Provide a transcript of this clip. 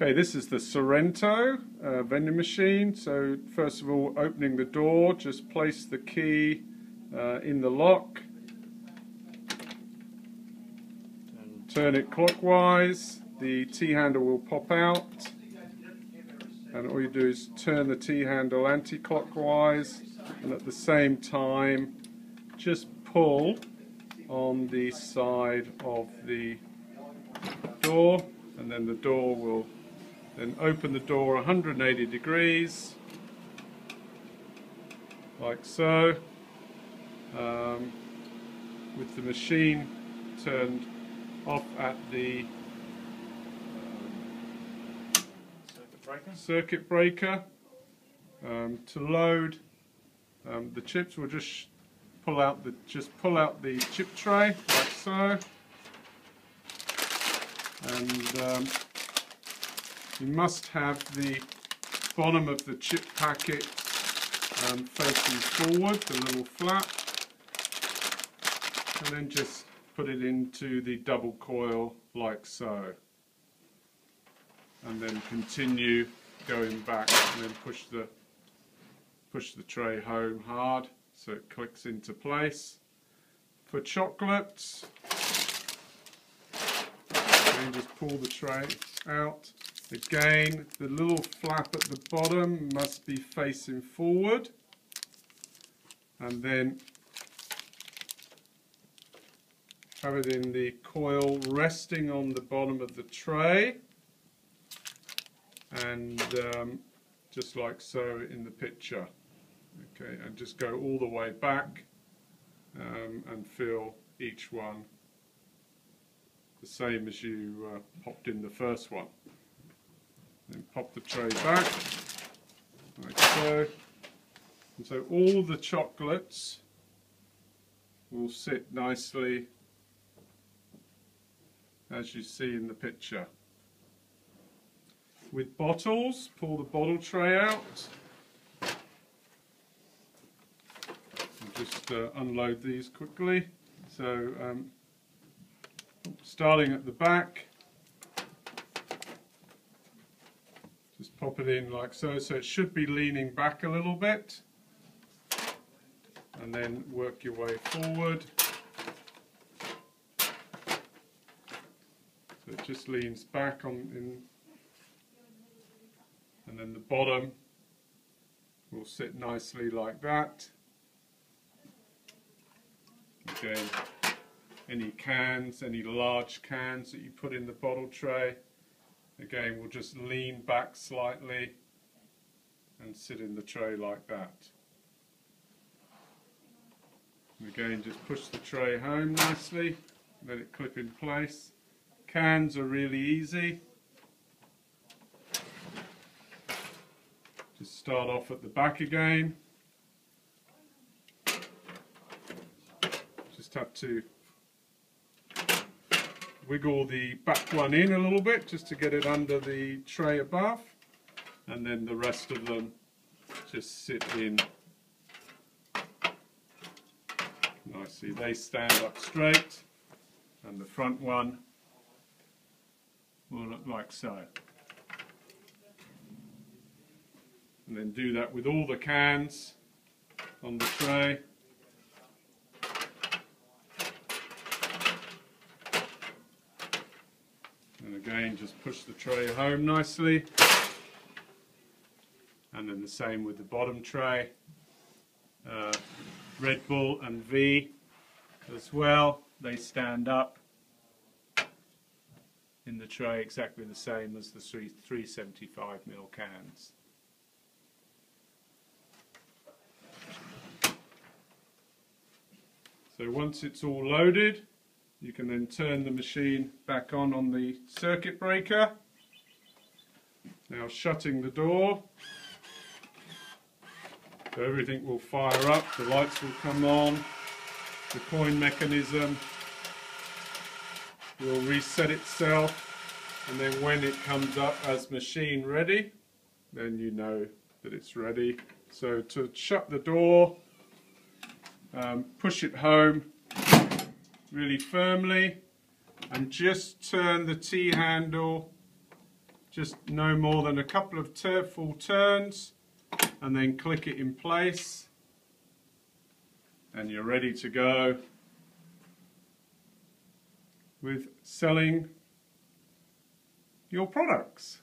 Okay, this is the Sorrento vending machine. So first of all, opening the door, just place the key in the lock, turn it clockwise, the T-handle will pop out, and all you do is turn the T-handle anti-clockwise, and at the same time just pull on the side of the door, and then the door will then open the door 180 degrees like so, with the machine turned off at the circuit breaker. To load the chips, we'll just pull out the chip tray like so, and you must have the bottom of the chip packet facing forward, the little flap, and then just put it into the double coil like so, and then continue going back, and then push the tray home hard so it clicks into place. For chocolates, and just pull the tray out. Again, the little flap at the bottom must be facing forward, and then have it in the coil resting on the bottom of the tray, and just like so in the picture. Okay, and just go all the way back and fill each one the same as you popped in the first one. Then pop the tray back like so, and so all the chocolates will sit nicely as you see in the picture. With bottles, pull the bottle tray out and just unload these quickly. So starting at the back, just pop it in like so, so it should be leaning back a little bit, and then work your way forward. So it just leans back and then the bottom will sit nicely like that. Again, any cans, any large cans that you put in the bottle tray, again, we'll just lean back slightly and sit in the tray like that. And again, just push the tray home nicely, let it clip in place. Cans are really easy. Just start off at the back again. Just have to wiggle the back one in a little bit just to get it under the tray above, and then the rest of them just sit in nicely. They stand up straight, and the front one will look like so. And then do that with all the cans on the tray. And again, just push the tray home nicely. And then the same with the bottom tray. Red Bull and V as well, they stand up in the tray exactly the same as the 375ml cans. So once it's all loaded, you can then turn the machine back on the circuit breaker. Now shutting the door, so everything will fire up, the lights will come on, the coin mechanism will reset itself, and then when it comes up as machine ready, then you know that it's ready. So to shut the door, push it home really firmly and just turn the T-handle just no more than a couple of full turns, and then click it in place, and you're ready to go with selling your products.